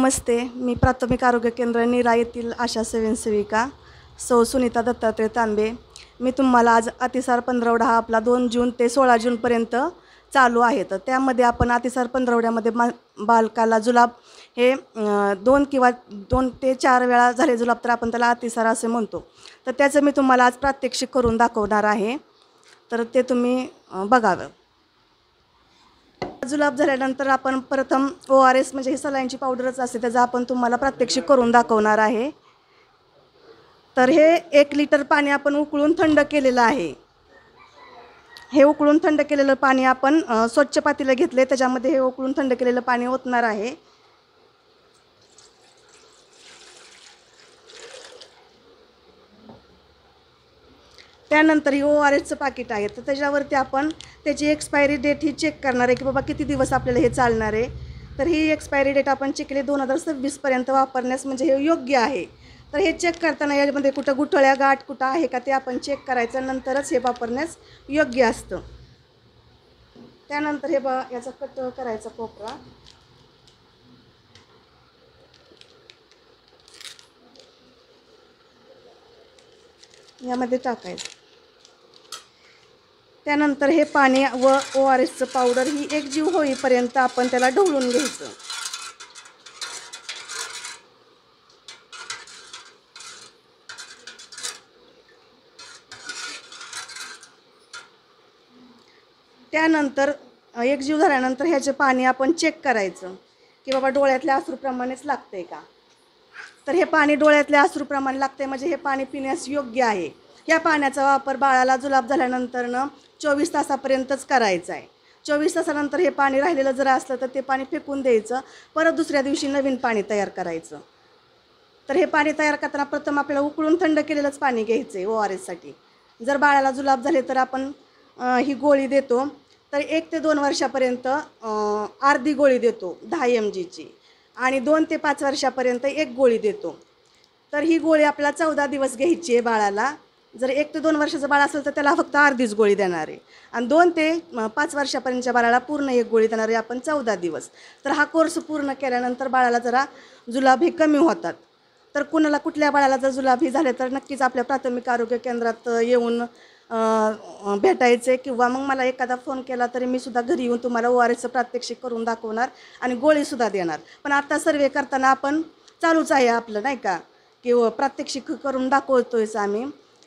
नमस्ते. मी प्राथमिक आरोग्य केंद्र नीरा येथील आशा स्वयंसेविका सौ सुनीता दत्तात्रय तांबे. मी तुम्हाला आज अतिसार पंधरवडा हा आपला 2 जून ते 16 जूनपर्यंत चालू आहे. तर त्यामध्ये आपण अतिसार पंधरवड्यामध्ये बालकाला जुलाब हे 2 ते 4 वेळा झाले जुलाब तर आपण त्याला अतिसार असे म्हणतो. तर त्याचं मी तुम्हाला आज प्रात्यक्षिक करून दाखवणार आहे. तर ते तुम्ही बघावं. जुलाब झाल्यानंतर आपण प्रथम ORS म्हणजे ही सलाईनची पावडरच असते, त्याचं आपण तुम्हाला प्रात्यक्षिक करून दाखवणार आहे. तर हे 1 लिटर पाणी आपण उकळून थंड केलेलं आहे. हे उकळून थंड केलेलं पाणी आपण स्वच्छ पातेलं घेतले, त्याच्यामध्ये हे उकळून थंड केलेलं पाणी ओतणार आहे. त्यानंतर ही ORSचं पाकिट आहे, तर त्याच्यावरती आपण त्याची एक्सपायरी डेट ही चेक करणार आहे की बाबा किती दिवस आपल्याला हे चालणार आहे. तर ही एक्सपायरी डेट आपण चेक केली 2026पर्यंत वापरण्यास म्हणजे हे योग्य आहे. तर हे चेक करताना यामध्ये कुठं गुठळ्या गाठ कुठं आहे का ते आपण चेक करायचं, नंतरच हे वापरण्यास योग्य असतं. त्यानंतर हे याचा कट करायचा कोपरा. यामध्ये टाकायचं. त्यानंतर हे पाणी व ORSचं पावडर ही एकजीव होईपर्यंत आपण त्याला ढवळून घ्यायचं. त्यानंतर एकजीव झाल्यानंतर ह्याचे पाणी आपण चेक करायचं की बाबा डोळ्यातल्या अश्रूप्रमाणेच लागतंय का. तर हे पाणी डोळ्यातल्या अश्रूप्रमाणे लागतंय म्हणजे हे पाणी पिण्यास योग्य आहे. या पाण्याचा वापर बाळाला जुलाब झाल्यानंतरनं 24 तासापर्यंतच करायचा आहे. 24 तासानंतर हे पाणी राहिलेलं जर असलं तर ते पाणी फेकून द्यायचं, परत दुसऱ्या दिवशी नवीन पाणी तयार करायचं. तर हे पाणी तयार करताना प्रथम आपल्याला उकळून थंड केलेलंच पाणी घ्यायचं आहे ORSसाठी. जर बाळाला जुलाब झाले तर आपण ही गोळी देतो. तर 1 ते 2 वर्षापर्यंत अर्धी गोळी देतो 10 mgची आणि 2 ते 5 वर्षापर्यंत 1 गोळी देतो. तर ही गोळी आपल्याला 14 दिवस घ्यायची आहे बाळाला. जर 1 ते 2 वर्षाचं बाळ असेल तर त्याला फक्त अर्धीच गोळी देणार आहे आणि 2 ते 5 वर्षापर्यंतच्या बाळाला पूर्ण 1 गोळी देणार आहे आपण 14 दिवस. तर हा कोर्स पूर्ण केल्यानंतर बाळाला जरा जुलाब हे कमी होतात. तर कुणाला कुठल्या बाळाला जर जुलाब हे झाले तर नक्कीच आपल्या प्राथमिक आरोग्य केंद्रात येऊन भेटायचे किंवा मग मला एखादा फोन केला तरी मी सुद्धा घरी येऊन तुम्हाला ORSचं प्रात्यक्षिक करून दाखवणार आणि गोळीसुद्धा देणार. पण आता सर्वे करताना आपण चालूच आहे आपलं नाही का की प्रात्यक्षिक करून दाखवतोयच आम्ही.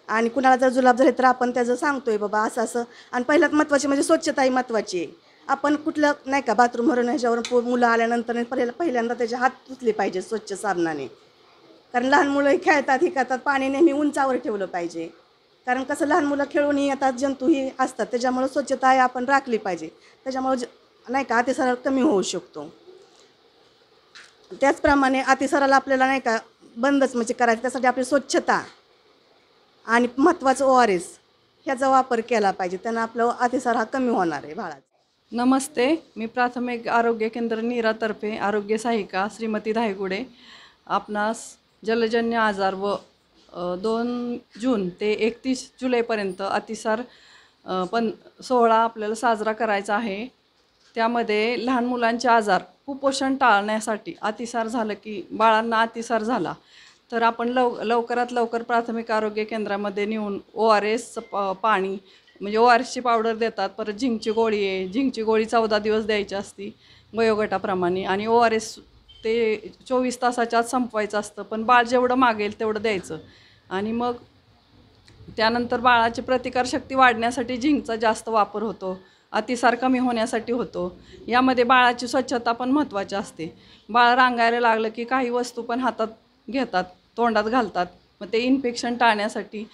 आणि कुणाला जर जुलाब झाले तर आपण त्याचं सांगतोय बाबा असं असं. आणि पहिल्यात महत्त्वाची म्हणजे स्वच्छताही महत्त्वाची आहे. आपण कुठलं नाही का बाथरूमवरून ह्याच्यावर मुलं आल्यानंतर पहिल्यांदा त्याचे हात धुतले पाहिजे स्वच्छ साबणाने. कारण लहान मुलं खेळतात ही करतात, पाणी नेहमी उंचावर ठेवलं पाहिजे. कारण कसं लहान मुलं खेळूनही येतात, जंतूही असतात, त्याच्यामुळं स्वच्छता आपण राखली पाहिजे. त्याच्यामुळं नाही का अतिसार कमी होऊ शकतो. त्याचप्रमाणे अतिसाराला आपल्याला नाही का बंदच म्हणजे करायचं, त्यासाठी आपली स्वच्छता आणि महत्त्वाचं ORS ह्याचा वापर केला पाहिजे. त्यांना आपलं अतिसार हा कमी होणार आहे बाळाचा. नमस्ते. मी प्राथमिक आरोग्य केंद्र नीरातर्फे आरोग्य सहायिका श्रीमती धायगुडे आपणास जलजन्य आजार व 2 जून ते 31 जुलैपर्यंत अतिसार 16 आपल्याला साजरा करायचा आहे. त्यामध्ये लहान मुलांचे आजार कुपोषण टाळण्यासाठी अतिसार झालं की बाळांना अतिसार झाला तर आपण लवकरात लवकर प्राथमिक आरोग्य केंद्रामध्ये नेऊन ORSचं पाणी म्हणजे ORSची पावडर देतात. परत झिंकची गोळी आहे, झिंकची गोळी 14 दिवस द्यायची असती वयोगटाप्रमाणे आणि ORS ते 24 तासाच्या आत संपवायचं असतं. पण बाळ जेवढं मागेल तेवढं द्यायचं आणि मग त्यानंतर बाळाची प्रतिकारशक्ती वाढण्यासाठी झिंकचा जास्त वापर होतो, अतिसार कमी होण्यासाठी होतो. यामध्ये बाळाची स्वच्छता पण महत्त्वाची असते. बाळ रांगायला लागलं की काही वस्तू पण हातात घेतात, तोंडात घालतात. मग ते इन्फेक्शन टाळण्यासाठी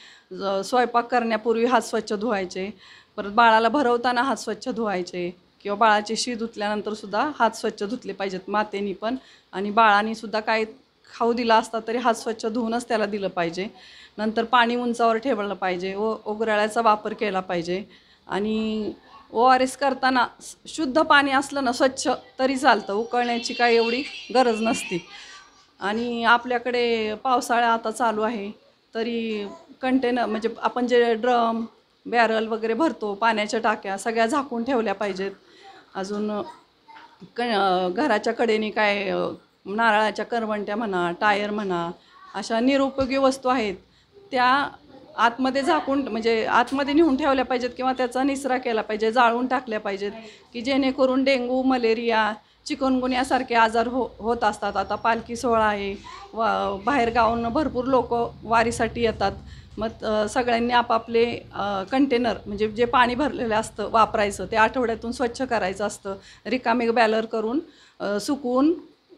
स्वयंपाक करण्यापूर्वी हात स्वच्छ धुवायचे, परत बाळाला भरवताना हात स्वच्छ धुवायचे किंवा बाळाची शी धुतल्यानंतरसुद्धा हात स्वच्छ धुतले पाहिजेत मातेनी पण. आणि बाळानीसुद्धा काही खाऊ दिला असता तरी हात स्वच्छ धुवूनच त्याला दिलं पाहिजे. नंतर पाणी उंचावर ठेवलं पाहिजे व उगराळ्याचा वापर केला पाहिजे. आणि ORS करताना शुद्ध पाणी असलं ना स्वच्छ तरी चालतं, उकळण्याची काही एवढी गरज नसते. आणि आपल्याकडे पावसाळा आता चालू आहे तरी कंटेनर म्हणजे आपण जे ड्रम बॅरल वगैरे भरतो, पाण्याच्या टाक्या सगळ्या झाकून ठेवल्या पाहिजेत. अजून घराच्या कडेने काय नारळाच्या करवंट्या म्हणा, टायर म्हणा, अशा निरुपयोगी वस्तू आहेत त्या आतमध्ये झाकून म्हणजे आतमध्ये नेऊन ठेवल्या पाहिजेत किंवा त्याचा निचरा केला पाहिजे, जाळून टाकल्या पाहिजेत की जेणेकरून डेंग्यू, मलेरिया, चिकनगुन्यासारखे आजार होत असतात. आता पालखी सोहळा आहे, बाहेरगावाहून भरपूर लोक वारीसाठी येतात. मग सगळ्यांनी आपापले कंटेनर म्हणजे जे पाणी भरलेलं असतं वापरायचं ते आठवड्यातून स्वच्छ करायचं असतं. रिकामे बॅलर करून सुकवून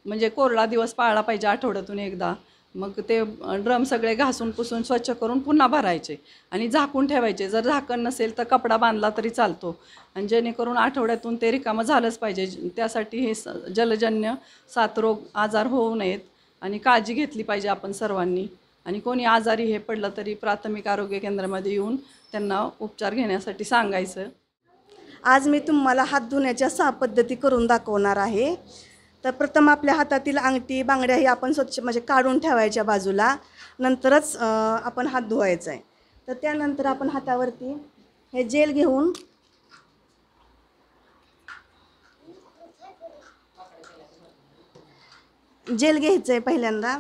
म्हणजे कोरडा दिवस पाळला पाहिजे आठवड्यातून एकदा. मग ते ड्रम सगळे घासून पुसून स्वच्छ करून पुन्हा भरायचे आणि झाकून ठेवायचे. जर झाकण नसेल तर कपडा बांधला तरी चालतो आणि जेणेकरून आठवड्यातून ते रिकामं झालंच पाहिजे. त्यासाठी हे जलजन्य साथरोग आजार होऊ नयेत आणि काळजी घेतली पाहिजे आपण सर्वांनी. आणि कोणी आजारी हे पडलं तरी प्राथमिक आरोग्य केंद्रामध्ये येऊन त्यांना उपचार घेण्यासाठी सांगायचं. आज मी तुम्हाला हात धुण्याच्या 6 पद्धती करून दाखवणार आहे. तर प्रथम आपल्या हातातील अंगठी, बांगड्या हे आपण स्वच्छ म्हणजे काढून ठेवायच्या बाजूला, नंतरच आपण हात धुवायचा आहे. तर त्यानंतर आपण हातावरती हे जेल घेऊन जेल घ्यायचं आहे पहिल्यांदा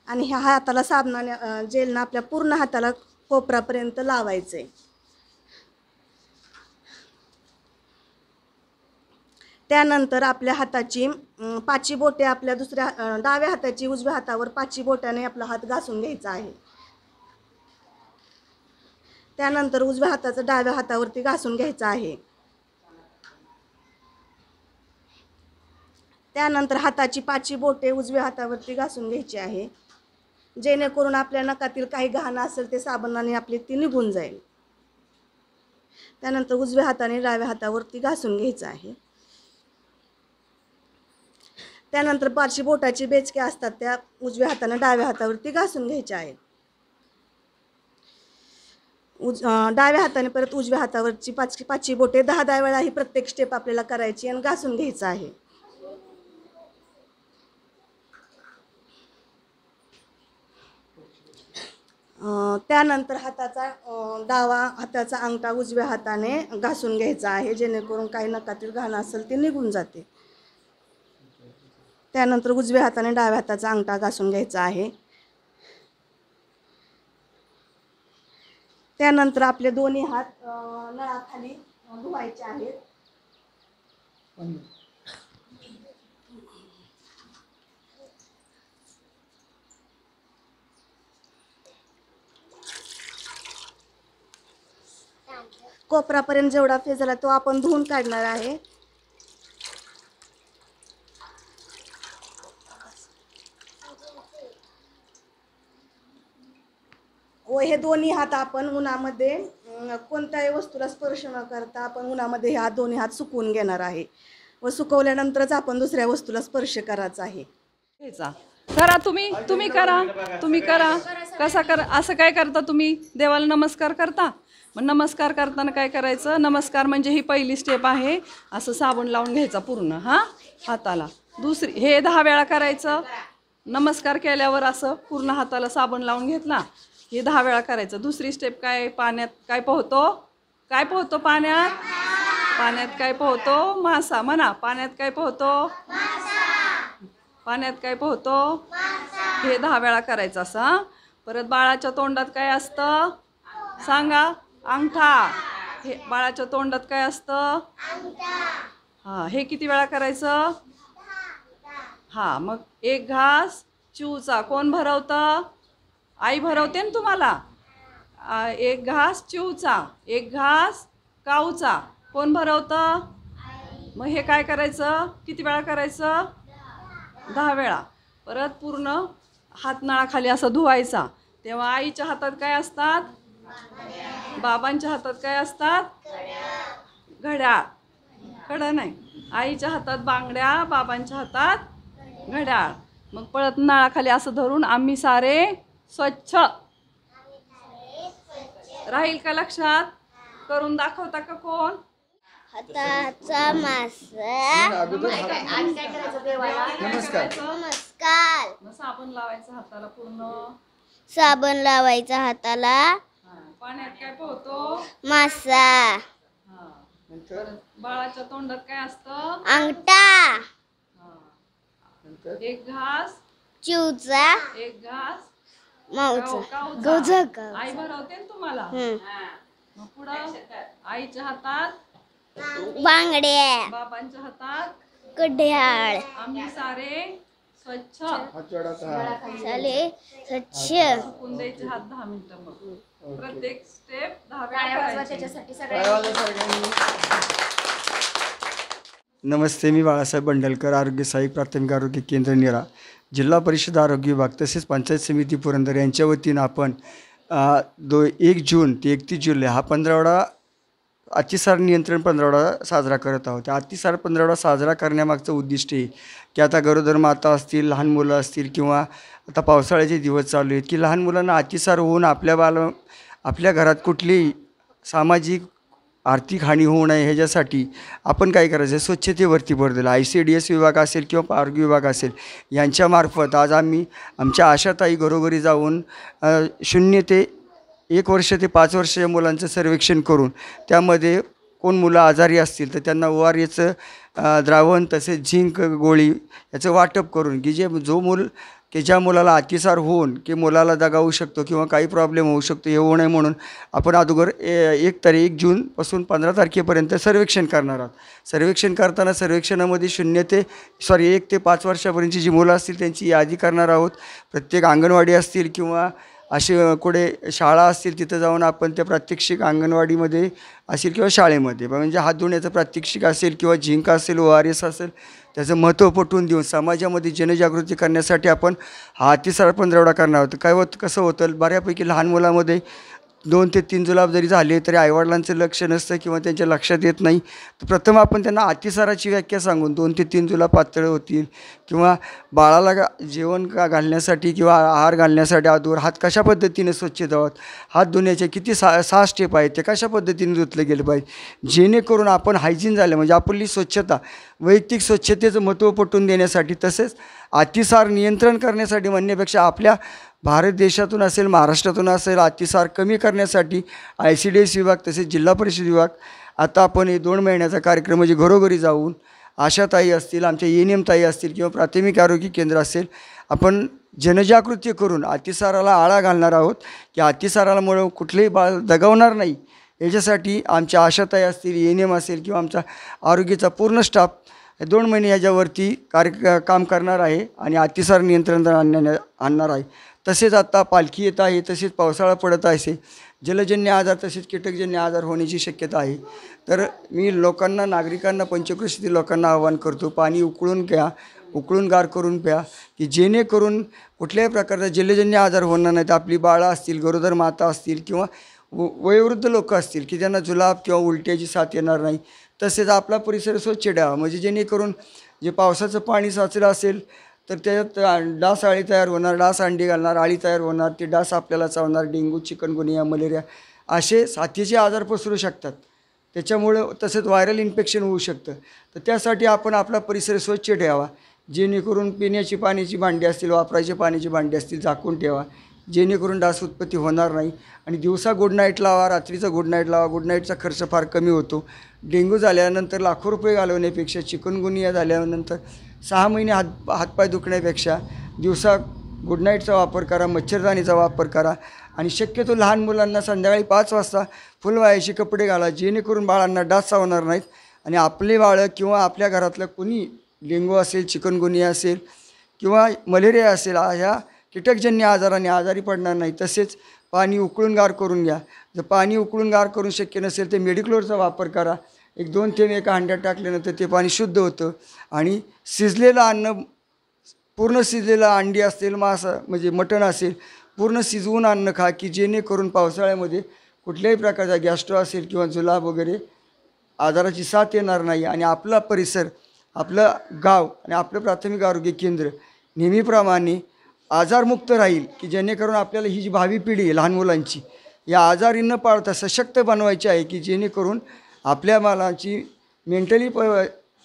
आणि ह्या हाताला साबणाने जेलनं आपल्या पूर्ण हाताला कोपरापर्यंत लावायचं आहे. त्यानंतर आपल्या हाताची 5 बोटे आपल्या डाव्या हाताची उजव्या हातावर 5 बोटाने आपला हात घासून घ्यायचा आहे. त्यानंतर उजव्या हाताचं डाव्या हातावरती घासून घ्यायचं आहे. त्यानंतर हाताची 5 बोटे उजव्या हातावरती घासून घ्यायची आहे जेणेकरून आपल्या नखातील काही घाण असेल ते साबणाने आपली ती निघून जाईल. त्यानंतर उजव्या हाताने डाव्या हातावरती घासून घ्यायचं आहे. त्यानंतर 5 बोटाची बेचके असतात त्या उजव्या हाताने डाव्या हातावरती घासून घ्यायच्या आहेत. डाव्या हाताने परत उजव्या हातावरची 5 बोटे 10 वेळा ही प्रत्येक स्टेप आपल्याला करायची आणि घासून घ्यायचं आहे. त्यानंतर डावा हाताचा अंगठा उजव्या हाताने घासून घ्यायचा आहे जेणेकरून काही नखातील घाण असेल ते निघून जाते. त्यानंतर उजव्या हाताने डाव्या हाताचा अंगठा घासून घ्यायचा आहे. त्यानंतर आपले दोन्ही हात नळाखाली धुवायचे आहेत. कोपरापर्यंत जेवढा फेस झाला तो आपण धुवून काढणार आहे. व हे दोन्ही हात आपण उन्हामध्ये कोणत्याही वस्तूला स्पर्श न करता आपण उन्हामध्ये हे दोन्ही हात सुकवून घेणार आहे व सुकवल्यानंतरच आपण दुसऱ्या वस्तूला स्पर्श करायचा आहे. करा तुम्ही करा कसा करा असं काय करता तुम्ही? देवाला नमस्कार करता. मग नमस्कार करताना काय करायचं? नमस्कार म्हणजे ही पहिली स्टेप आहे. असं साबण लावून घ्यायचा पूर्ण हाताला. दुसरी हे 10 वेळा करायचं. नमस्कार केल्यावर असं पूर्ण हाताला साबण लावून घेतला हे 10 वेळा करायचं. दुसरी स्टेप काय? पाण्यात काय पोहतो पाण्यात काय पोहतो? मासा. म्हणा, पाण्यात काय पोहतो? पाण्यात काय पोहतो? हे 10 वेळा करायचं असं. परत बाळाच्या तोंडात काय असतं? सांगा. अंगठा. हे बाळाच्या तोंडात काय असतं? हे किती वेळा करायचं? मग 1 घास चिवचा कोण भरवतं? आई भरवते ना तुम्हाला. 1 घास चिवचा, 1 घास काऊचा कोण भरवतं? मग हे काय करायचं? किती वेळा करायचं? 10 वेळा. परत पूर्ण हात नळाखाली असं धुवायचा. तेव्हा आईच्या हातात काय असतात? बाबांच्या हातात काय असतात? घड्याळ. खडं नाही. आईच्या हातात बांगड्या, बाबांच्या हातात घड्याळ. मग परत नळाखाली असं धरून आम्ही सारे स्वच्छ. राहील का लक्षात? करून दाखवता का कोण? हाताचा मासा. नमस्कार. साबण लावायचा हाताला पूर्ण. साबण लावायचा हाताला. पाण्यात काय पोहतो? मासा. बाळाच्या तोंडात काय असतं? अंगठा. एक घास, चिवचा एक घास, माऊचा काऊचा. गौजा आई भरवते ना तुम्हाला. मग पुढं आईच्या हातात, बांगड्या बाबांच्या हातात, कढ्याळ आम्ही सारे स्वच्छ झाले स्वच्छ सुकून द्यायचे हात 10 मिनिटं. मग प्रत्येक स्टेप 10 वेळा करायची. नमस्ते, मी बाळासाहेब बंडलकर, आरोग्य सहाय्यक प्राथमिक आरोग्य केंद्र निरा, जिल्हा परिषद आरोग्य विभाग तसेच पंचायत समिती पुरंदर यांच्या वतीनं आपण 1 जून ते 31 जुलै हा 15वडा अतिसार नियंत्रण 15वडा साजरा करत आहोत. अतिसार 15वडा साजरा करण्यामागचं उद्दिष्ट आहे की आता गरोदर माता असतील, लहान मुलं असतील किंवा आता पावसाळ्याचे दिवस चालू आहेत की लहान मुलांना अतिसार होऊन आपल्या घरात कुठलीही सामाजिक आर्थिक हानी होऊ नये ह्याच्यासाठी आपण काय करायचं आहे, स्वच्छतेवरती भर दिला. ICDS विभाग असेल किंवा आरोग्य विभाग असेल यांच्यामार्फत आज आम्ही आमच्या आशाताई घरोघरी जाऊन 0 ते 1 वर्ष ते 5 वर्षाच्या मुलांचं सर्वेक्षण करून त्यामध्ये कोण मुलं आजारी असतील तर त्यांना ORSचं द्रावण तसेच झिंक गोळी याचं वाटप करून की ज्या मुलाला अतिसार होऊन की मुलाला दगावू शकतो किंवा काही प्रॉब्लेम होऊ शकतो हे होऊ नये म्हणून आपण अगोदर 1 जूनपासून 15 तारखेपर्यंत सर्वेक्षण करणार आहोत. सर्वेक्षण करताना सर्वेक्षणामध्ये 1 ते 5 वर्षापर्यंतची जी मुलं असतील त्यांची यादी करणार आहोत. प्रत्येक अंगणवाडी असतील किंवा असे कुठे शाळा असतील तिथं जाऊन आपण त्या प्रात्यक्षिक अंगणवाडीमध्ये असेल किंवा शाळेमध्ये म्हणजे हात धुण्याचं प्रात्यक्षिक असेल किंवा झिंक असेल ORS असेल त्याचं महत्त्व पटवून देऊन समाजामध्ये जनजागृती करण्यासाठी आपण हा अतिसार 15वडा करणार आहोत. कसं होतं बऱ्यापैकी लहान मुलामध्ये 2 ते 3 जुलाब जरी झाले तरी आईवडिलांचं लक्ष नसतं किंवा त्यांच्या लक्षात येत नाही. तर प्रथम आपण त्यांना अतिसाराची व्याख्या सांगून 2 ते 3 जुलाब पातळ होतील किंवा बाळाला जेवण घालण्यासाठी किंवा आहार घालण्यासाठी अगोदर हात कशा पद्धतीने स्वच्छ धुवावेत, हात धुण्याचे किती 6 स्टेप आहेत ते कशा पद्धतीने धुतले गेले पाहिजे जेणेकरून आपण हायजीन झालं म्हणजे आपली स्वच्छता वैयक्तिक स्वच्छतेचं महत्त्व पटवून देण्यासाठी तसेच अतिसार नियंत्रण करण्यासाठी म्हणण्यापेक्षा आपल्या भारत देशातून असेल महाराष्ट्रातून असेल अतिसार कमी करण्यासाठी ICDS विभाग तसेच जिल्हा परिषद विभाग आता आपण हे 2 महिन्याचा कार्यक्रम म्हणजे घरोघरी जाऊन आशाताई असतील, आमच्या ANM ताई असतील किंवा प्राथमिक आरोग्य केंद्र असेल आपण जनजागृती करून अतिसाराला आळा घालणार आहोत की अतिसारामुळे कुठलेही बाळ दगावणार नाही. याच्यासाठी आमच्या आशाताई असतील, ANM असेल किंवा आमचा आरोग्याचा पूर्ण स्टाफ 2 महिने याच्यावरती काम करणार आहे आणि अतिसार नियंत्रण आणणार आहे. तसेच आता पालखी येत आहे, तसेच पावसाळा पडत आहे, जलजन्य आजार तसेच कीटकजन्य आजार होण्याची शक्यता आहे. तर मी नागरिकांना पंचक्रोशीतील लोकांना आवाहन करतो पाणी उकळून घ्या, उकळून गार करून प्या की जेणेकरून कुठल्याही प्रकारचा जलजन्य आजार होणार नाहीत. आपली बाळं असतील, गरोदर माता असतील किंवा वयोवृद्ध लोक असतील की ज्यांना जुलाब किंवा उलट्याची साथ येणार नाही. तसेच आपला परिसर स्वच्छ ठेवा म्हणजे जेणेकरून जे पावसाचं पाणी साचलं असेल तर त्याच्यात डास अळी तयार होणार, डास अंडी घालणार, अळी तयार होणार, ते डास आपल्याला चावणार, डेंग्यू, चिकनगुनिया, मलेरिया असे साथीचे आजार पसरू शकतात. त्याच्यामुळं तसंच व्हायरल इन्फेक्शन होऊ शकतं. तर त्यासाठी आपण आपला परिसर स्वच्छ ठेवा जेणेकरून पिण्याची पाण्याची भांडी असतील, वापरायची पाण्याची भांडी असतील झाकून ठेवा जेणेकरून डास उत्पत्ती होणार नाही. आणि दिवसा गुड नाईट लावा, रात्रीचा गुड नाईट लावा. गुड नाईटचा खर्च फार कमी होतो. डेंग्यू झाल्यानंतर लाखो रुपये घालवण्यापेक्षा, चिकनगुनिया झाल्यानंतर 6 महिने हातपाय दुखण्यापेक्षा दिवसा गुड नाईटचा वापर करा, मच्छरदाणीचा वापर करा आणि शक्यतो लहान मुलांना संध्याकाळी 5 वाजता फुलवायाचे कपडे घाला जेणेकरून बाळांना डास चावणार नाहीत आणि आपले बाळं किंवा आपल्या घरातलं कोणी डेंग्यू असेल, चिकनगुनिया असेल किंवा मलेरिया असेल ह्या कीटकजन्य आजाराने आजारी पडणार नाही. तसेच पाणी उकळून गार करून घ्या. जर पाणी उकळून गार करून शक्य नसेल तर मेडिक्लोरचा वापर करा. 1-2 थेंब एका हांड्यात टाकल्यानंतर ते पाणी शुद्ध होतं. आणि शिजलेलं अन्न, पूर्ण शिजलेलं अंडी असतील, मांस म्हणजे मटण असेल, पूर्ण शिजवून अन्न खा की जेणेकरून पावसाळ्यामध्ये कुठल्याही प्रकारचा गॅस्ट्रो असेल किंवा जुलाब वगैरे आजाराची साथ येणार नाही. आणि आपला परिसर, आपलं गाव आणि आपलं प्राथमिक आरोग्य केंद्र नेहमीप्रमाणे आजारमुक्त राहील की जेणेकरून आपल्याला ही जी भावी पिढी आहे लहान मुलांची या आजारी न पाळता सशक्त बनवायची आहे की जेणेकरून आपल्या मुलांची मेंटली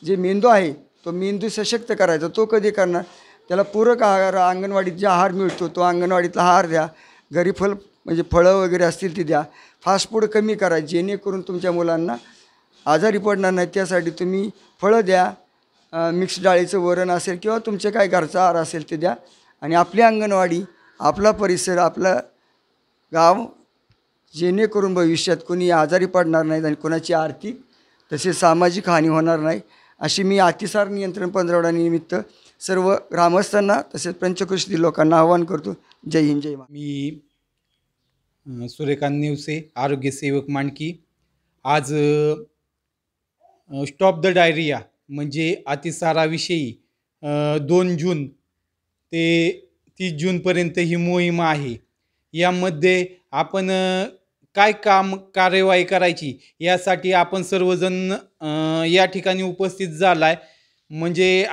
जे मेंदू आहे तो मेंदू सशक्त करायचा. तो कधी करणार? त्याला पूरक आहार, अंगणवाडीत जे आहार मिळतो तो अंगणवाडीतला आहार द्या. घरी फळं वगैरे असतील ती द्या. फास्ट फूड कमी करा जेणेकरून तुमच्या मुलांना आजारी पडणार नाही. त्यासाठी तुम्ही फळं द्या, मिक्स डाळीचं वरण असेल किंवा तुमचे काय घरचा आहार असेल ते द्या. आणि आपली अंगणवाडी, आपला परिसर, आपलं गाव, जेणेकरून भविष्यात कोणी आजारी पडणार नाहीत आणि कोणाची आर्थिक तसेच सामाजिक हानी होणार नाही, अशी मी अतिसार नियंत्रण पंधरवड्यानिमित्त सर्व ग्रामस्थांना तसेच पंचक्रोशीतील लोकांना आवाहन करतो. जय हिंद, जय महाराष्ट्र. मी सूर्यकांत नेवसे, आरोग्यसेवक मांडकी. आज स्टॉप द डायरिया म्हणजे अतिसाराविषयी 2 जून ते 30 जूनपर्यंत ही मोहीम आहे. यामध्ये आपण काय कार्यवाही करायची यासाठी आपण सर्वजण या ठिकाणी उपस्थित झाला आहे. म्हणजे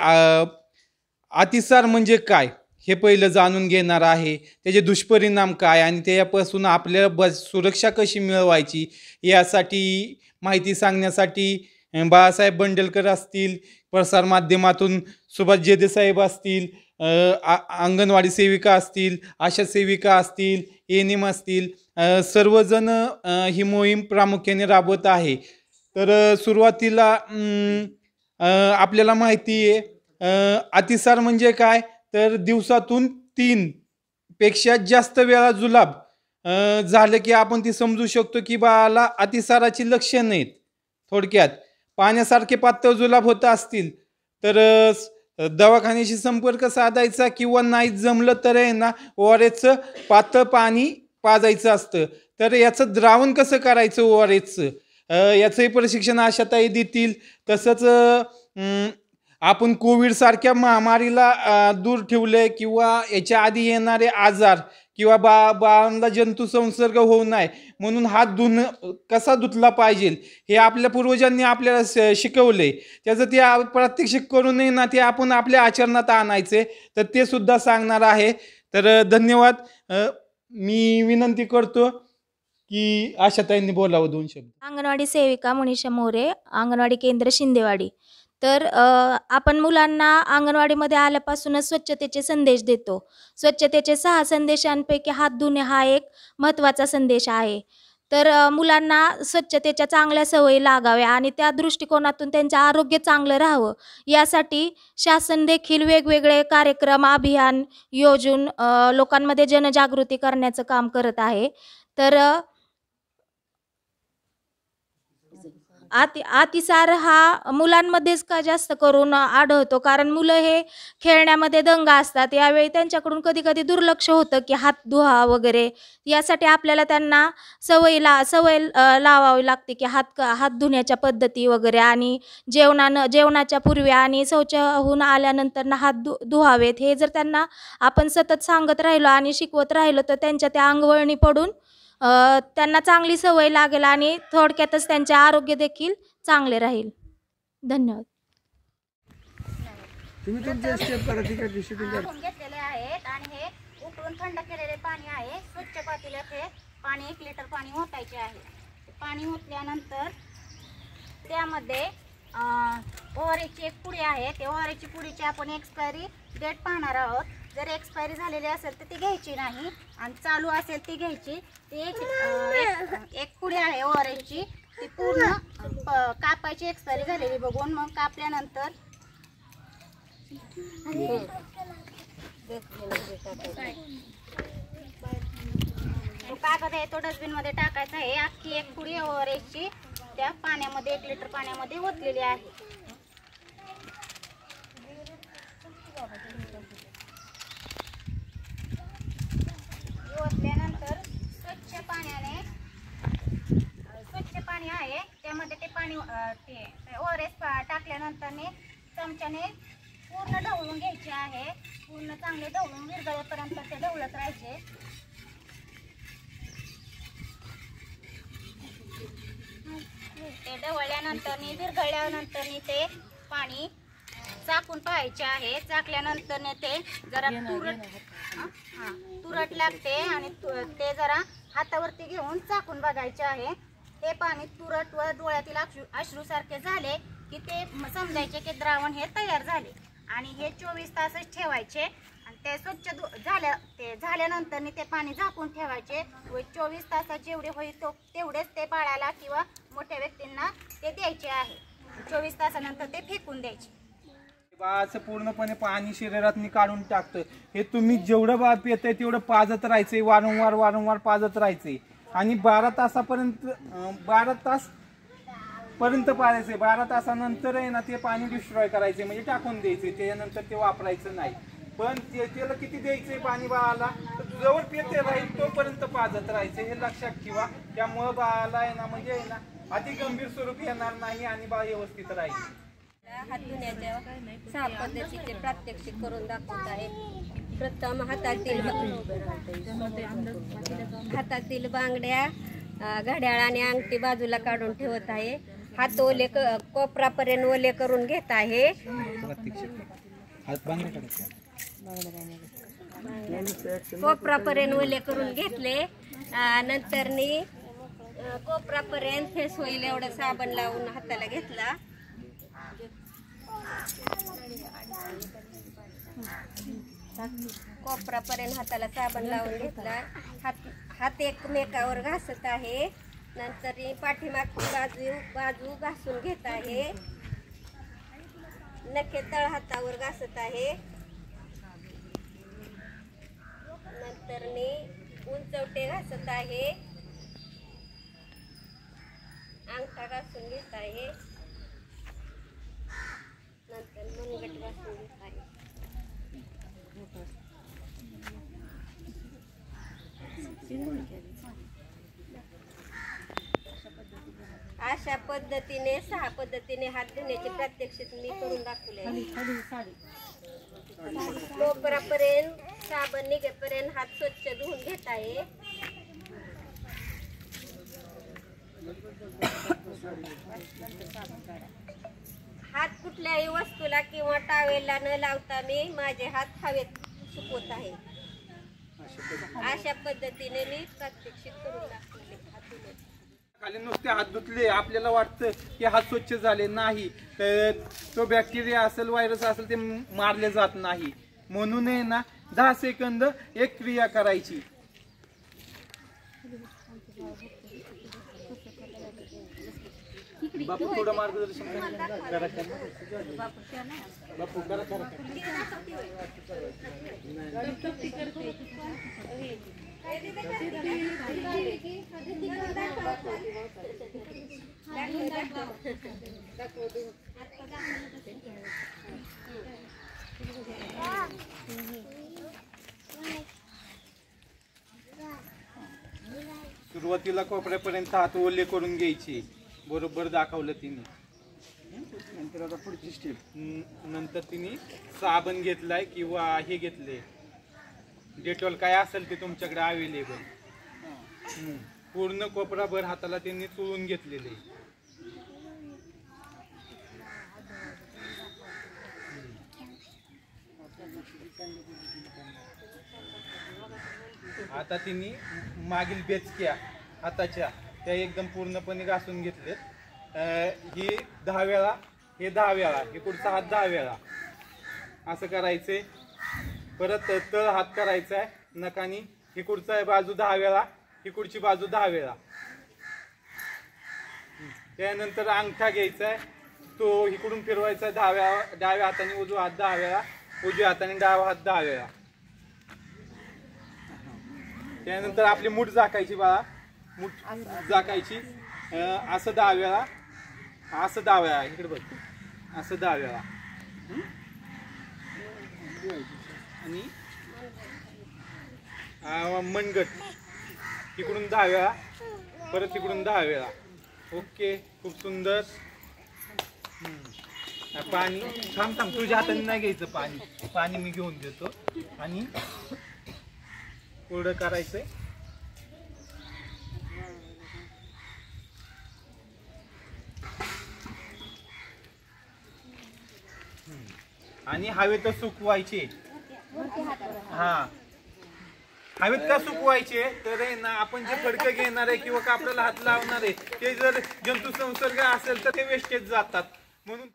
अतिसार म्हणजे काय हे पहिलं जाणून घेणार आहे, त्याचे दुष्परिणाम काय आणि त्यापासून आपल्याला सुरक्षा कशी मिळवायची यासाठी माहिती सांगण्यासाठी बाळासाहेब बंडलकर असतील, प्रसारमाध्यमातून सुभाष जेदेसाहेब असतील, अंगणवाडी सेविका असतील, आशा सेविका असतील, एएनएम असतील, सर्वजण ही मोहीम प्रामुख्याने राबवत आहे. तर सुरुवातीला आपल्याला माहिती आहे अतिसार म्हणजे काय, तर दिवसातून 3 पेक्षा जास्त वेळा जुलाब झालं की आपण ती समजू शकतो की बाळाला अतिसाराची लक्षणं आहेत. थोडक्यात पाण्यासारखे पातळ जुलाब होत असतील तर दवाखान्याशी संपर्क साधायचा किंवा नाही जमलं तर आहे ना ORSचं पातळ पाणी पाजायचं असतं. तर याचं द्रावण कसं करायचं ORSचं याचंही प्रशिक्षण आशाताई देतील. तसंच आपण कोविडसारख्या महामारीला दूर ठेवले किंवा याच्या आधी येणारे आजार किंवा बाळांना जंतू संसर्ग होऊ नये म्हणून हात कसा धुतला पाहिजे हे आपल्या पूर्वजांनी आपल्याला शिकवले. त्याचं ते प्रात्यक्षिक करू नये ना ते आपण आपल्या आचरणात आणायचे, तर ते सुद्धा सांगणार आहे. तर धन्यवाद. मी विनंती करतो की आशाताईंनी बोलावं 2 शब्द. अंगणवाडी सेविका मनीषा मोरे, अंगणवाडी केंद्र शिंदेवाडी. तर आपण मुलांना अंगणवाडीमध्ये आल्यापासूनच स्वच्छतेचे संदेश देतो. स्वच्छतेचे 6 संदेशांपैकी हात धुणे हा एक महत्त्वाचा संदेश आहे. तर मुलांना स्वच्छतेच्या चांगल्या सवयी लागाव्या आणि त्या दृष्टिकोनातून त्यांचं आरोग्य चांगलं राहावं यासाठी शासन देखील वेगवेगळे कार्यक्रम, अभियान योजून लोकांमध्ये जनजागृती करण्याचं काम करत आहे. तर अतिसार हा मुलांमध्येच का जास्त करून आढळतो, कारण मुलं हे खेळण्यामध्ये दंग असतात. यावेळी त्यांच्याकडून कधी कधी दुर्लक्ष होतं की हात धुवा वगैरे. यासाठी आपल्याला त्यांना सवय लावावी लागते की हात धुण्याच्या पद्धती वगैरे आणि जेवणाच्या पूर्वी आणि शौचाहून आल्यानंतर हात धुवावेत. हे जर त्यांना आपण सतत सांगत राहिलो आणि शिकवत राहिलो तर त्यांच्या त्या अंगवळणी पडून त्यांना चांगली सवय लागेल आणि थोडक्यातच त्यांचे आरोग्य देखील चांगले राहील. धन्यवाद. तुम्ही तुमचे स्टेप करा, ठीक आहे. घेतलेले आहेत आणि हे उकळून थंड केलेले पाणी आहे. स्वच्छ पातेल्यात हे पाणी 1 लिटर पाणी ओतायचे आहे. पाणी ओतल्यानंतर त्यामध्ये ओव्हरेजची एक पुडी आहे. ते ओव्हरेजची पुडीची आपण एक्सपायरी डेट पाहणार आहोत. जर एक्सपायरी झालेली असेल तर ती घ्यायची नाही आणि चालू असेल ती घ्यायची. ती एक पुडी आहे ओव्हरेजची, ती पूर्ण कापायची एक्सपायरी झालेली बघून. मग कापल्यानंतर तो कागद आहे तो डस्टबिनमध्ये टाकायचा आहे. अख्खी एक पुडी ओव्हरेजची त्या पाण्यामध्ये 1 लिटर पाण्यामध्ये ओतलेली आहे. ओतल्यानंतर स्वच्छ पाणी आहे त्यामध्ये ते पाणी ORS टाकल्यानंतर चमच्याने पूर्ण ढवळून घ्यायचे आहे. पूर्ण चांगले ढवळून विरघळेपर्यंत ते ढवळत राहायचे. ते ढवळल्यानंतर विरघळल्यानंतर ते पाणी चाकून पाहायचे आहे. चाकल्यानंतर ते जरा तुरट लागते आणि ते जरा हातावरती घेऊन चाकून बघायचे आहे. हे पाणी तुरट व डोळ्यातील अश्रूसारखे झाले की ते समजायचे की द्रावण हे तयार झाले आणि हे 24 तासच ठेवायचे आणि ते स्वच्छ झाल्यानंतर ते पाणी झाकून ठेवायचे व 24 तासात जेवढे होईल तेवढेच ते बाळाला किंवा मोठ्या व्यक्तींना ते द्यायचे आहे. 24 तासानंतर ते फेकून द्यायचे. बाळाचं पूर्णपणे पाणी शरीरात काढून टाकतं. हे तुम्ही जेवढं बाळ पितंय तेवढं पाजत राहायचंय, वारंवार पाजत राहायचंय आणि 12 तासापर्यंत 12 तास पर्यंत पाजायचंय. 12 तासानंतर आहे ना ते पाणी डिस्ट्रॉय करायचे, म्हणजे टाकून द्यायचे. त्याच्यानंतर ते वापरायचं नाही. पण त्याला किती द्यायचंय पाणी बाळाला, तर जवळ पिते राहील तोपर्यंत पाजत राहायचं, हे लक्षात ठेवा. त्यामुळं बाळाला आहे ना म्हणजे आहे ना अति गंभीर स्वरूप येणार नाही आणि बाळ व्यवस्थित राहील. हात धुण्याच्या 6 पद्धतीचे प्रात्यक्षिक करून दाखवत आहे. प्रथम हातातील बांगड्या, घड्याळ आणि अंगठी बाजूला काढून ठेवत आहे. हात ओले कोपरापर्यंत ओले करून घेत आहे. कोपरापर्यंत ओले करून घेतले. नंतरनी कोपरापर्यंत फेस होईल एवढं साबण लावून हाताला घेतला. कोपरापर्यंत हाताला साबण लावून घेतला. हात एकमेकावर घासत आहे. नंतर पाठीमागची बाजू घासून घेत आहे. नखे तळ हातावर घासत आहे. नंतर उंचवटे घासत आहे. अंगठा घासून घेत आहे. नंतर मनगट घासून घेत आहे. अशा पद्धतीने 6 पद्धतीने हात धुण्याचे प्रात्यक्षिक मी करून दाखवले. कोपरापर्यंत साबण निघेपर्यंत हात स्वच्छ धुवून घेत आहे. हात कुठल्याही वस्तूला किंवा टावेलला न लावता मी माझे हात हवेत सुकवत आहे. अशा पद्धतीने मी प्रात्यक्षिक करून दाखवले. खाली नुसते हात धुतले आपल्याला वाटतं की हात स्वच्छ झाले नाही, तर तो बॅक्टेरिया असेल, व्हायरस असेल, ते मारले जात नाही. म्हणून आहे ना 10 सेकंद एक क्रिया करायची. बापू थोडं मार्गदर्शन करा. बापू करा. सुरुवातीला कोपऱ्यापर्यंत हात ओले करून घ्यायचे, बरोबर दाखवलं तिने. नंतर आता पुढची स्टेप. नंतर तिने साबण घेतलाय किंवा हे घेतले, डेटॉल काय असेल ते तुमच्याकडे अवेलेबल. पूर्ण कोपराभर हाताला त्यांनी चोळून घेतलेले. आता तिने मागील बेचक्या हाताच्या त्या एकदम पूर्णपणे घासून घेतलेत. ही 10 वेळा, हे 10 वेळा, हे पुढचा हात 10 वेळा असं करायचंय. परत तळ हात करायचा आहे नकानी. ही पुढचा बाजू 10 वेळा, ही पुढची बाजू 10 वेळा. त्यानंतर अंगठा घ्यायचा आहे, तो इकडून फिरवायचा आहे 10 वेळा. डाव्या हाताने उजवा हात 10 वेळा, उजव्या हाताने डावा हात 10 वेळा. त्यानंतर आपली मूठ झाकायची बाळा, मूठ झाकायची असं 10 वेळा, असं 10 वेळा. इकडे बघ, असं 10 वेळा. आणि मनगट इकडून 10 वेळा, परत इकडून 10 वेळा. ओके, खूप सुंदर. पाणी थांब, तुझ्या हाताने नाही घ्यायचं पाणी, पाणी मी घेऊन देतो. आणि कोरडं करायचंय. आणि हवेत सुकवायचे. हा, हवेत का सुकवायचे तर आहे ना, आपण जे फडकं घेणार आहे किंवा कापडाला हात लावणार आहे ते जर जंतू संसर्ग असेल तर ते वेस्टेज जातात. म्हणून